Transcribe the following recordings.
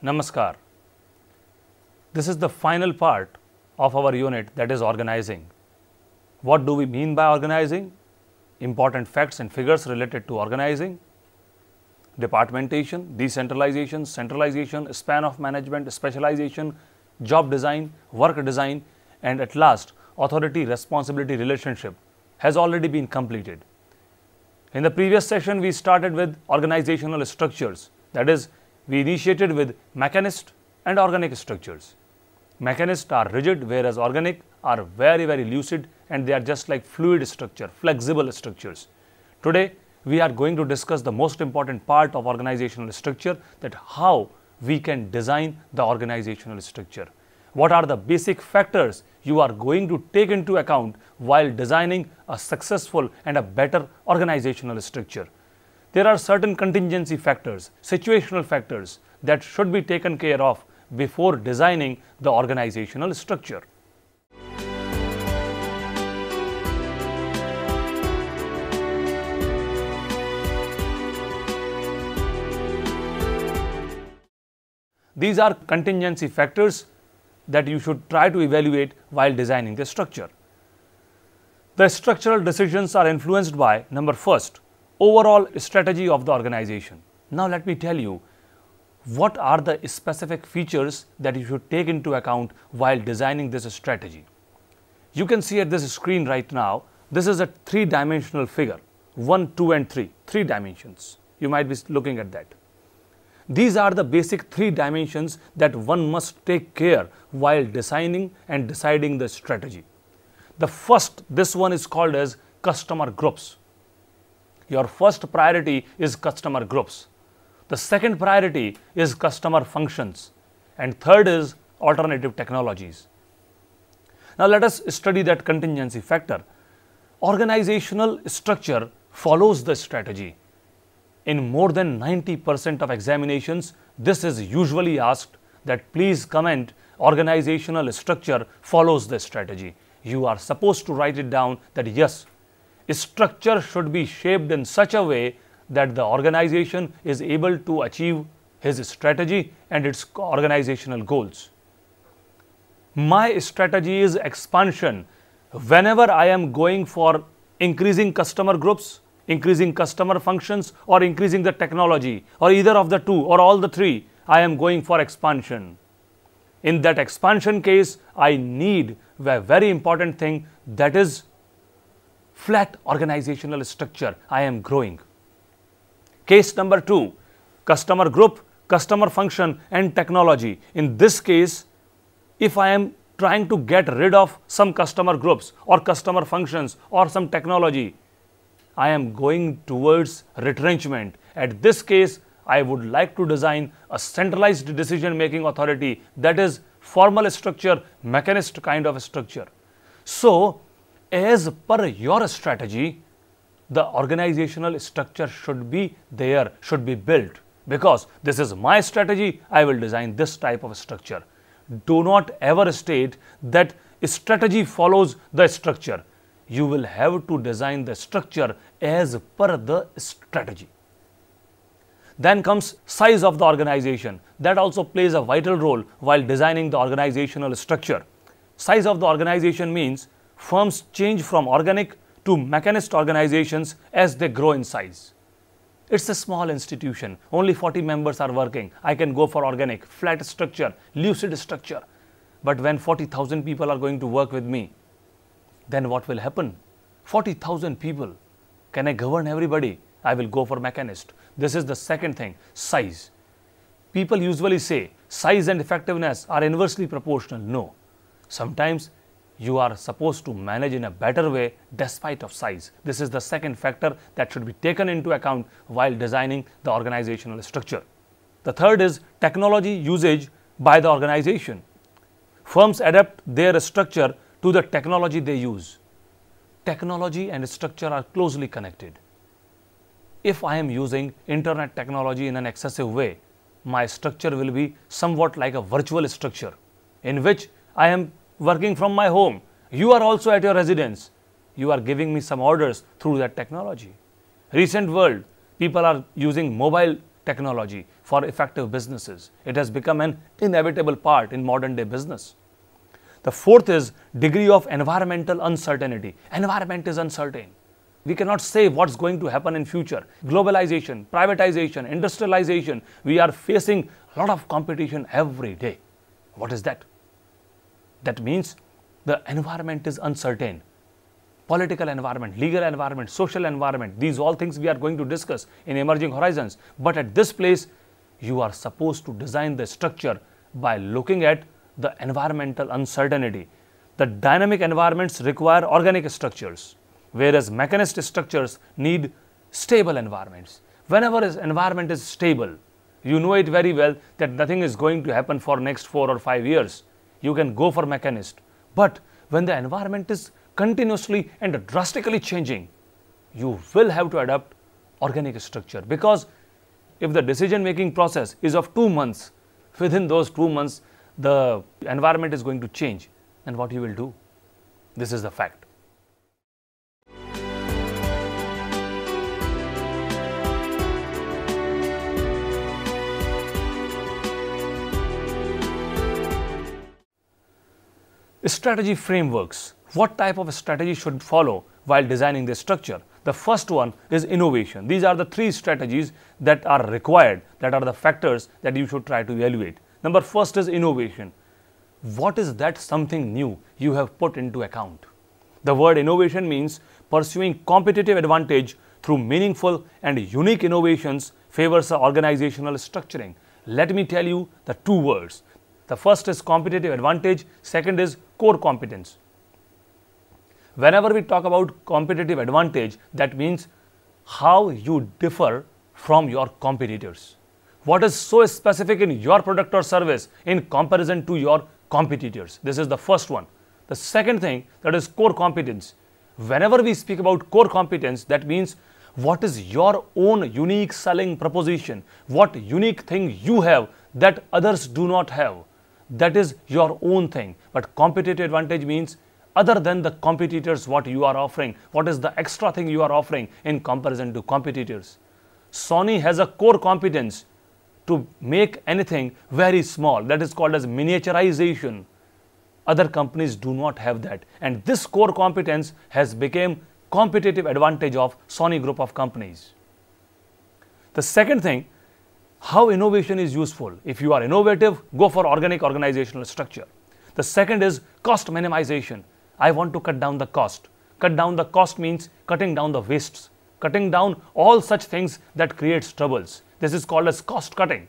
Namaskar. This is the final part of our unit, that is organizing. What do we mean by organizing? Important facts and figures related to organizing, departmentation, decentralization, centralization, span of management, specialization, job design, work design, and at last, authority responsibility relationship has already been completed. In the previous session, we started with organizational structures. That is, we initiated with mechanist and organic structures. Mechanists are rigid, whereas organic are very, very lucid, and they are just like fluid structure, flexible structures. Today, we are going to discuss the most important part of organizational structure, that how we can design the organizational structure. What are the basic factors you are going to take into account while designing a successful and a better organizational structure? There are certain contingency factors, situational factors that should be taken care of before designing the organizational structure. These are contingency factors that you should try to evaluate while designing the structure. The structural decisions are influenced by, number first, overall strategy of the organization. Now let me tell you what are the specific features that you should take into account while designing this strategy. You can see at this screen right now, this is a three-dimensional figure, 1, 2 and 3, 3 dimensions. You might be looking at that. These are the basic 3 dimensions that one must take care while designing and deciding the strategy. The first, this one is called as customer groups. Your first priority is customer groups. The second priority is customer functions. And third is alternative technologies. Now let us study that contingency factor. Organizational structure follows the strategy. In more than 90% of examinations, this is usually asked that please comment organizational structure follows the strategy. You are supposed to write it down that yes, structure should be shaped in such a way that the organization is able to achieve his strategy and its organizational goals. My strategy is expansion. Whenever I am going for increasing customer groups, increasing customer functions, or increasing the technology, or either of the two or all the three, I am going for expansion. In that expansion case, I need a very important thing, that is flat organizational structure. I am growing. Case number 2, customer group, customer function and technology. In this case, if I am trying to get rid of some customer groups or customer functions or some technology, I am going towards retrenchment. At this case, I would like to design a centralized decision-making authority, that is formal structure, mechanist kind of structure. So, as per your strategy, the organizational structure should be there, should be built. Because this is my strategy, I will design this type of structure. Do not ever state that strategy follows the structure. You will have to design the structure as per the strategy. Then comes size of the organization. That also plays a vital role while designing the organizational structure. Size of the organization means firms change from organic to mechanist organizations as they grow in size. It's a small institution, only 40 members are working. I can go for organic, flat structure, lucid structure. But when 40,000 people are going to work with me, then what will happen? 40,000 people. Can I govern everybody? I will go for mechanist. This is the second thing, size. People usually say size and effectiveness are inversely proportional. No. Sometimes you are supposed to manage in a better way despite of size. This is the second factor that should be taken into account while designing the organizational structure. The third is technology usage by the organization. Firms adapt their structure to the technology they use. Technology and structure are closely connected. If I am using internet technology in an excessive way, my structure will be somewhat like a virtual structure in which I am working from my home. You are also at your residence. You are giving me some orders through that technology. Recent world, people are using mobile technology for effective businesses. It has become an inevitable part in modern day business. The fourth is degree of environmental uncertainty. Environment is uncertain. We cannot say what's going to happen in future. Globalization, privatization, industrialization, we are facing a lot of competition every day. What is that? That means the environment is uncertain. Political environment, legal environment, social environment, these all things we are going to discuss in emerging horizons. But at this place, you are supposed to design the structure by looking at the environmental uncertainty. The dynamic environments require organic structures, whereas mechanist structures need stable environments. Whenever an environment is stable, you know it very well that nothing is going to happen for next 4 or 5 years. You can go for mechanist. But when the environment is continuously and drastically changing, you will have to adopt organic structure, because if the decision making process is of 2 months, within those 2 months the environment is going to change, and what you will do? This is the fact. Strategy frameworks. What type of strategy should follow while designing the structure? The first one is innovation. These are the 3 strategies that are required, that are the factors that you should try to evaluate. Number first is innovation. What is that something new you have put into account? The word innovation means pursuing competitive advantage through meaningful and unique innovations favors the organizational structuring. Let me tell you the 2 words. The first is competitive advantage, second is core competence. Whenever we talk about competitive advantage, that means how you differ from your competitors. What is so specific in your product or service in comparison to your competitors? This is the first one. The second thing, that is core competence. Whenever we speak about core competence, that means what is your own unique selling proposition, what unique thing you have that others do not have. That is your own thing. But competitive advantage means other than the competitors, what you are offering, what is the extra thing you are offering in comparison to competitors. Sony has a core competence to make anything very small, that is called as miniaturization. Other companies do not have that, and this core competence has become competitive advantage of Sony group of companies. The second thing, how innovation is useful. If you are innovative, go for organic organizational structure. The second is cost minimization. I want to cut down the cost. Cut down the cost means cutting down the wastes, cutting down all such things that creates troubles. This is called as cost cutting.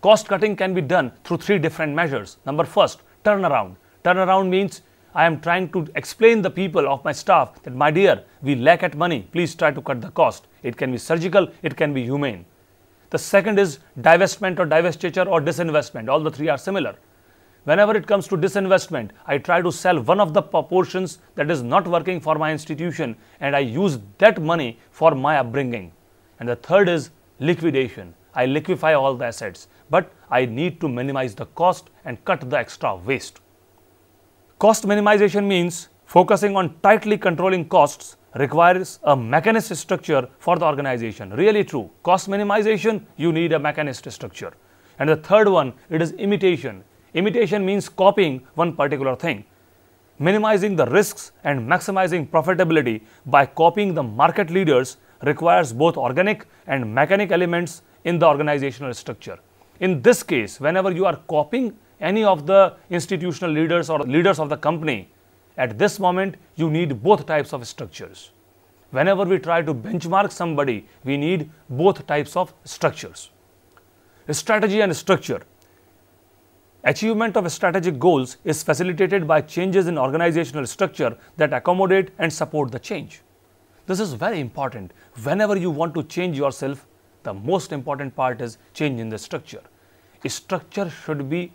Cost cutting can be done through 3 different measures. Number first, turnaround. Turnaround means I am trying to explain the people of my staff that, my dear, we lack at money, please try to cut the cost. It can be surgical, it can be humane. The second is divestment or divestiture or disinvestment. All the 3 are similar. Whenever it comes to disinvestment, I try to sell one of the portions that is not working for my institution, and I use that money for my upbringing. And the third is liquidation. I liquefy all the assets, but I need to minimize the cost and cut the extra waste. Cost minimization means focusing on tightly controlling costs requires a mechanist structure for the organization. Really true. Cost minimization, you need a mechanist structure. And the third one, it is imitation. Imitation means copying one particular thing. Minimizing the risks and maximizing profitability by copying the market leaders requires both organic and mechanic elements in the organizational structure. In this case, whenever you are copying any of the institutional leaders or leaders of the company, at this moment you need both types of structures. Whenever we try to benchmark somebody, we need both types of structures. Strategy and structure. Achievement of strategic goals is facilitated by changes in organizational structure that accommodate and support the change. This is very important. Whenever you want to change yourself, the most important part is change in the structure. Structure should be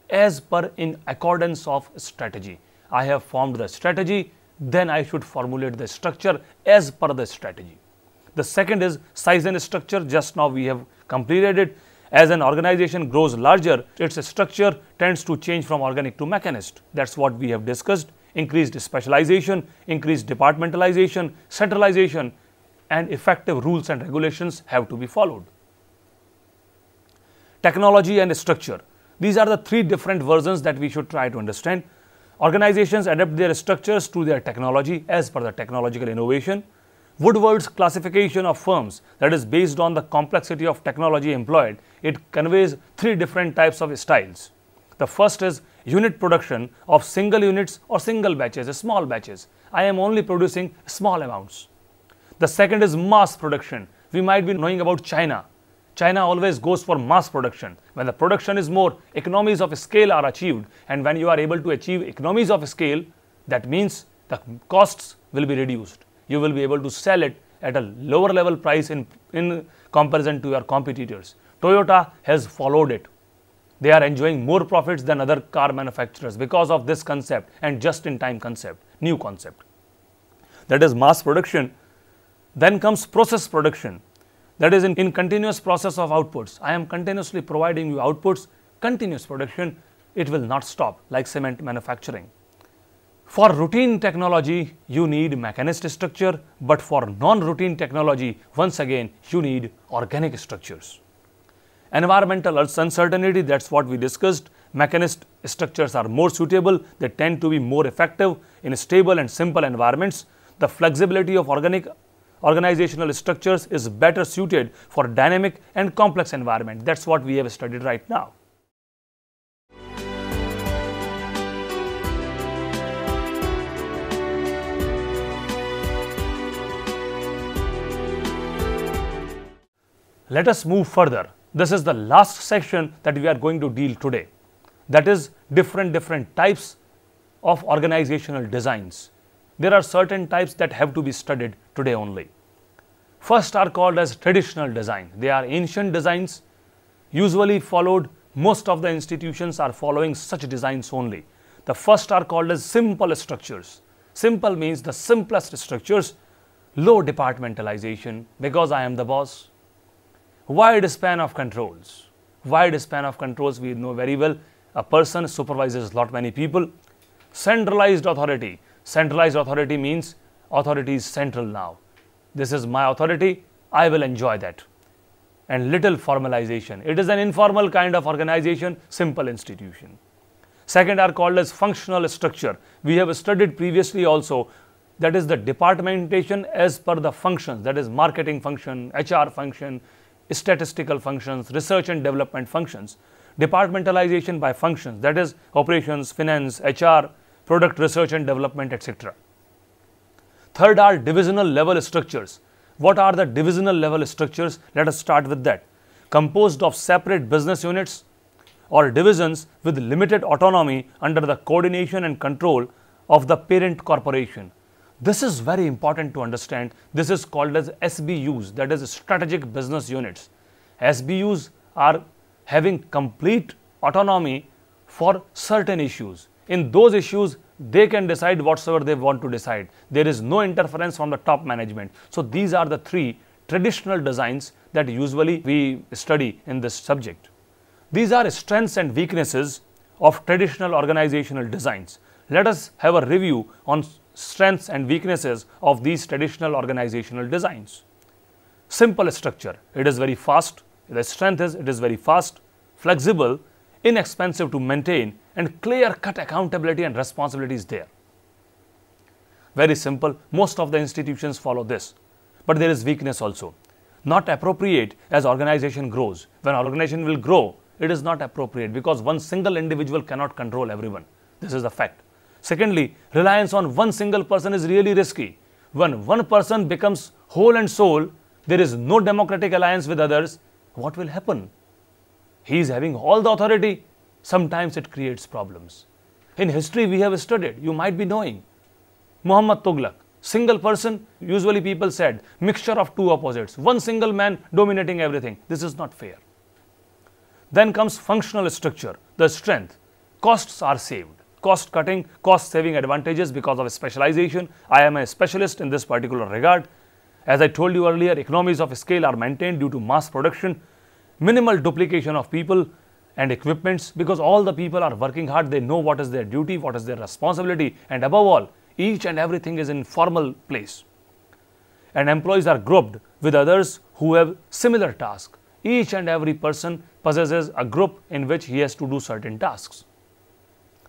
as per in accordance of strategy. I have formed the strategy, then I should formulate the structure as per the strategy. The second is size and structure. Just now we have completed it. As an organization grows larger, its structure tends to change from organic to mechanist. That's what we have discussed. Increased specialization, increased departmentalization, centralization, and effective rules and regulations have to be followed. technology and structure. These are the three different versions that we should try to understand. Organizations adapt their structures to their technology as per the technological innovation. Woodward's classification of firms, that is based on the complexity of technology employed, it conveys three different types of styles. The first is unit production of single units or single batches, small batches. I am only producing small amounts. The second is mass production. We might be knowing about China. China always goes for mass production. When the production is more, economies of scale are achieved, and when you are able to achieve economies of scale, that means the costs will be reduced. You will be able to sell it at a lower level price in comparison to your competitors. Toyota has followed it. They are enjoying more profits than other car manufacturers because of this concept and just-in-time concept, new concept. That is mass production. Then comes process production. That is in continuous process of outputs. I am continuously providing you outputs, continuous production. It will not stop like cement manufacturing. For routine technology, you need mechanist structure, but for non-routine technology, once again, you need organic structures. Environmental uncertainty, that's what we discussed. Mechanist structures are more suitable. They tend to be more effective in stable and simple environments. The flexibility of organizational structures is better suited for dynamic and complex environment. That's what we have studied right now. Let us move further. This is the last section that we are going to deal today. That is different types of organizational designs. There are certain types that have to be studied today only. First are called as traditional design. They are ancient designs, usually followed. Most of the institutions are following such designs only. The first are called as simple structures. Simple means the simplest structures, low departmentalization because I am the boss. Wide span of controls. Wide span of controls we know very well. A person supervises many people. Centralized authority. Centralized authority means authority is central now. This is my authority, I will enjoy that. And little formalization. It is an informal kind of organization, simple institution. Second are called as functional structure. We have studied previously also. That is the departmentation as per the functions. That is marketing function, HR function, statistical functions, research and development functions. Departmentalization by functions. That is operations, finance, HR, product research and development, etc. Third are divisional level structures. What are the divisional level structures? Let us start with that. Composed of separate business units or divisions with limited autonomy under the coordination and control of the parent corporation. This is very important to understand. This is called as SBUs, that is strategic business units. SBUs are having complete autonomy for certain issues. In those issues, they can decide whatsoever they want to decide. There is no interference from the top management. So these are the three traditional designs that usually we study in this subject. These are strengths and weaknesses of traditional organizational designs. Let us have a review on strengths and weaknesses of these traditional organizational designs. Simple structure. It is very fast. The strength is it is very fast, flexible, inexpensive to maintain, and clear-cut accountability and responsibility is there. Very simple. Most of the institutions follow this. But there is weakness also. Not appropriate as organization grows. When organization will grow, it is not appropriate because one single individual cannot control everyone. This is a fact. Secondly, reliance on one single person is really risky. When one person becomes whole and soul, there is no democratic alliance with others. What will happen? He is having all the authority. Sometimes it creates problems. In history, we have studied. You might be knowing. Muhammad Tughlaq, single person, usually people said, mixture of two opposites. One single man dominating everything. This is not fair. Then comes functional structure, the strength. Costs are saved. Cost cutting, cost saving advantages because of specialization. I am a specialist in this particular regard. As I told you earlier, economies of scale are maintained due to mass production, minimal duplication of people and equipments because all the people are working hard. They know what is their duty, what is their responsibility, and above all, each and everything is in formal place. And employees are grouped with others who have similar tasks. Each and every person possesses a group in which he has to do certain tasks.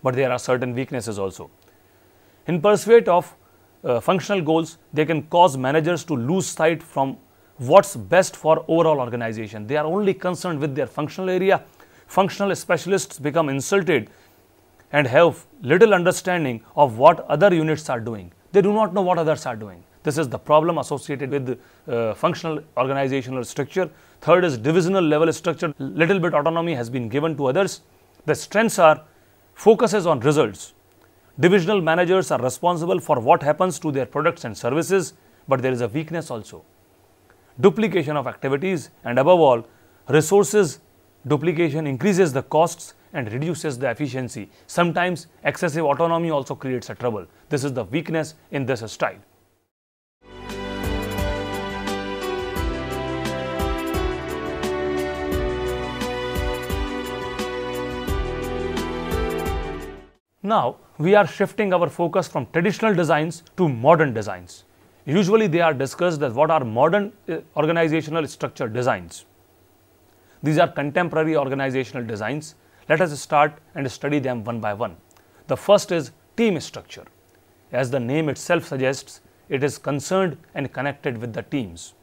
But there are certain weaknesses also. In pursuit of functional goals, they can cause managers to lose sight from what's best for overall organization. They are only concerned with their functional area. Functional specialists become insulted and have little understanding of what other units are doing. They do not know what others are doing. This is the problem associated with functional organizational structure. Third is divisional level structure. Little bit autonomy has been given to others. The strengths are focuses on results. Divisional managers are responsible for what happens to their products and services, but there is a weakness also. Duplication of activities, and above all, resources duplication increases the costs and reduces the efficiency. Sometimes excessive autonomy also creates a trouble. This is the weakness in this style. Now, we are shifting our focus from traditional designs to modern designs. Usually, they are discussed as what are modern organizational structure designs. These are contemporary organizational designs. Let us start and study them one by one. The first is team structure. As the name itself suggests, it is concerned and connected with the teams.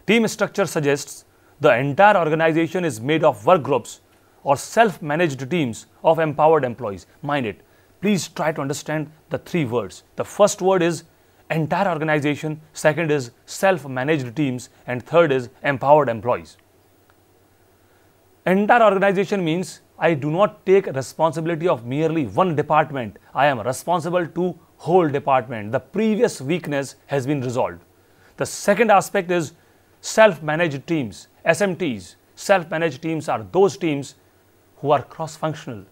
Team structure suggests the entire organization is made of work groups or self-managed teams of empowered employees. Mind it, please try to understand the three words. The first word is entire organization, second is self-managed teams, and third is empowered employees. Entire organization means I do not take responsibility of merely one department. I am responsible to whole department. The previous weakness has been resolved. The second aspect is self-managed teams, SMTs. Self-managed teams are those teams who are cross-functional,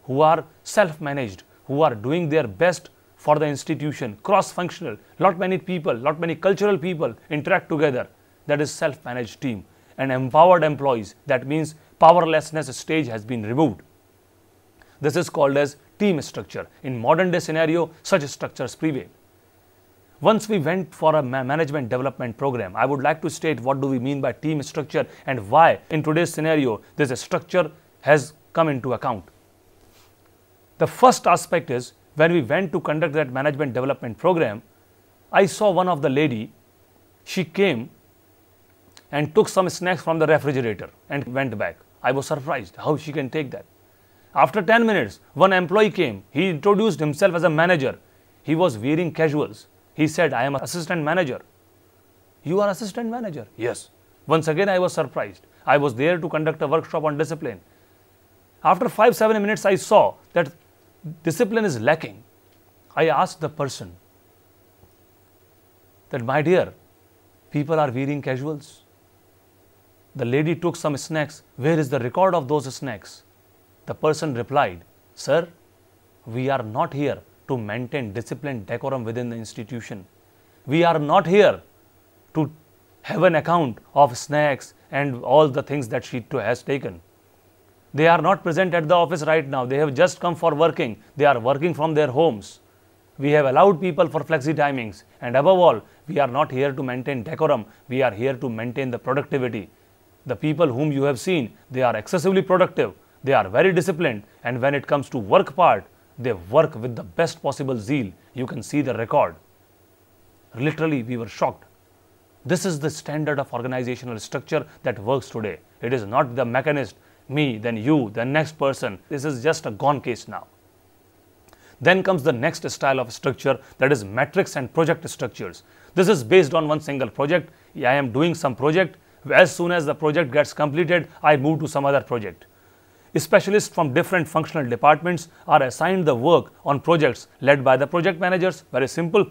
who are self-managed, who are doing their best for the institution, cross-functional. Not many people, not many cultural people interact together. That is self-managed team. And empowered employees, that means powerlessness stage has been removed. This is called as team structure. In modern day scenario, such structures prevail. Once we went for a management development program, I would like to state what do we mean by team structure and why in today's scenario this structure has come into account. The first aspect is when we went to conduct that management development program, I saw one of the lady, she came and took some snacks from the refrigerator and went back. I was surprised how she can take that. After 10 minutes, one employee came. He introduced himself as a manager. He was wearing casuals. He said, I am an assistant manager. You are assistant manager? Yes. Once again, I was surprised. I was there to conduct a workshop on discipline. After 5-7 minutes, I saw that discipline is lacking. I asked the person that, my dear, people are wearing casuals. The lady took some snacks. Where is the record of those snacks? The person replied, sir, we are not here to maintain discipline decorum within the institution. We are not here to have an account of snacks and all the things that she has taken. They are not present at the office right now. They have just come for working. They are working from their homes. We have allowed people for flexi timings. And above all, we are not here to maintain decorum. We are here to maintain the productivity. The people whom you have seen, they are excessively productive. They are very disciplined. And when it comes to work part, they work with the best possible zeal. You can see the record. Literally, we were shocked. This is the standard of organizational structure that works today. It is not the mechanist, me, then you, the next person. This is just a gone case now. Then comes the next style of structure, that is metrics and project structures. This is based on one single project. I am doing some project. As soon as the project gets completed, I move to some other project. Specialists from different functional departments are assigned the work on projects led by the project managers. Very simple.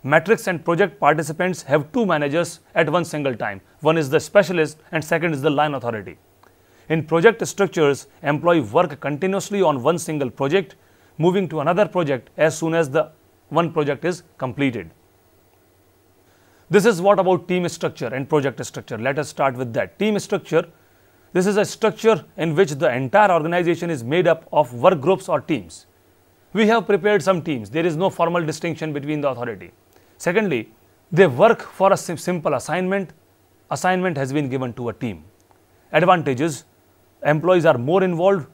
Metrics and project participants have two managers at one single time. One is the specialist and second is the line authority. In project structures, employees work continuously on one single project, moving to another project as soon as the one project is completed. This is what about team structure and project structure. Let us start with that. Team structure, this is a structure in which the entire organization is made up of work groups or teams. We have prepared some teams. There is no formal distinction between the authority. Secondly, they work for a simple assignment. Assignment has been given to a team. Advantages: employees are more involved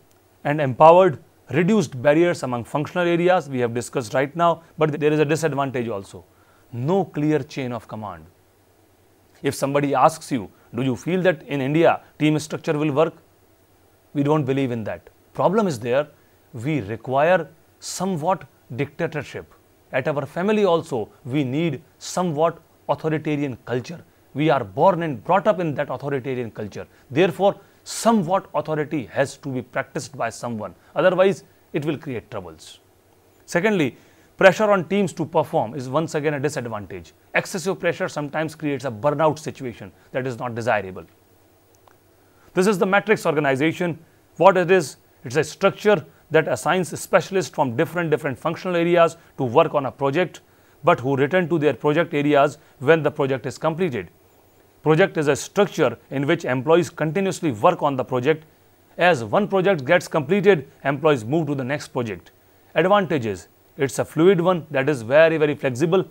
and empowered, reduced barriers among functional areas we have discussed right now, but there is a disadvantage also: no clear chain of command. If somebody asks you, do you feel that in India team structure will work? We don't believe in that. Problem is there, we require somewhat dictatorship. At our family also, we need somewhat authoritarian culture. We are born and brought up in that authoritarian culture. Therefore, somewhat authority has to be practiced by someone. Otherwise, it will create troubles. Secondly, pressure on teams to perform is once again a disadvantage. Excessive pressure sometimes creates a burnout situation that is not desirable. This is the matrix organization. What it is? It's a structure that assigns specialists from different functional areas to work on a project, but who return to their project areas when the project is completed. Project is a structure in which employees continuously work on the project. As one project gets completed, employees move to the next project. Advantages: it's a fluid one, that is very flexible.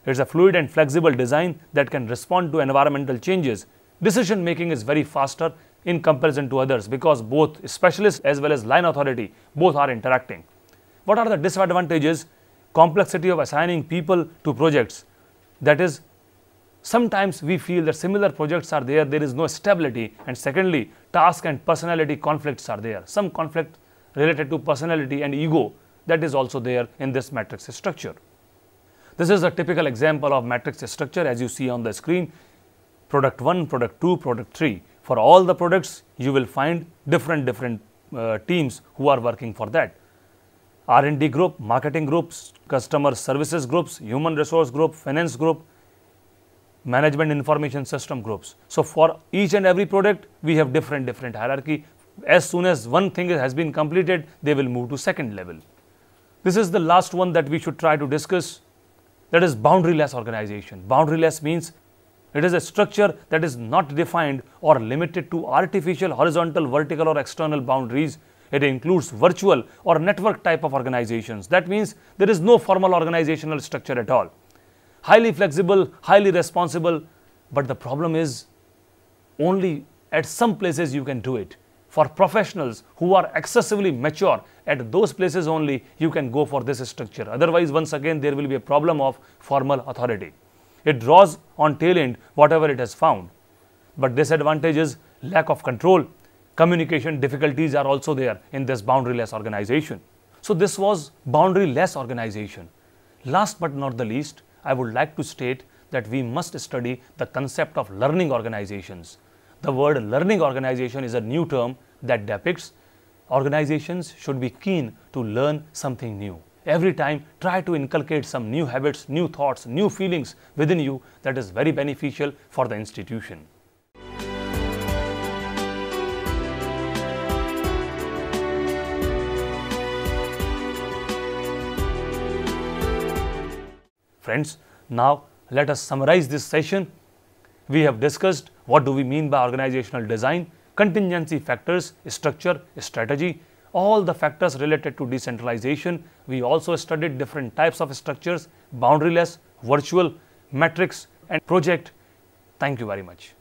It's a fluid and flexible design that can respond to environmental changes. Decision making is very faster in comparison to others because both specialists as well as line authority both are interacting. What are the disadvantages? Complexity of assigning people to projects. That is, sometimes we feel that similar projects are there is no stability, and secondly, task and personality conflicts are there. Some conflict related to personality and ego, that is also there in this matrix structure. This is a typical example of matrix structure as you see on the screen. Product 1, Product 2, Product 3. For all the products, you will find different teams who are working for that. R&D group, marketing groups, customer services groups, human resource group, finance group, management information system groups. So for each and every product, we have different hierarchy. As soon as one thing has been completed, they will move to second level. This is the last one that we should try to discuss. That is boundaryless organization. Boundaryless means it is a structure that is not defined or limited to artificial, horizontal, vertical or external boundaries. It includes virtual or network type of organizations. That means there is no formal organizational structure at all. Highly flexible, highly responsible, but the problem is only at some places you can do it. For professionals who are excessively mature, at those places only you can go for this structure. Otherwise, once again, there will be a problem of formal authority. It draws on tail end whatever it has found. But disadvantage is lack of control. Communication difficulties are also there in this boundaryless organization. So this was boundaryless organization. Last but not the least, I would like to state that we must study the concept of learning organizations. The word learning organization is a new term that depicts organizations should be keen to learn something new. Every time try to inculcate some new habits, new thoughts, new feelings within you that is very beneficial for the institution. Friends, now let us summarize this session. We have discussed what do we mean by organizational design, contingency factors, structure, strategy, all the factors related to decentralization. We also studied different types of structures, boundaryless, virtual, matrix and project. Thank you very much.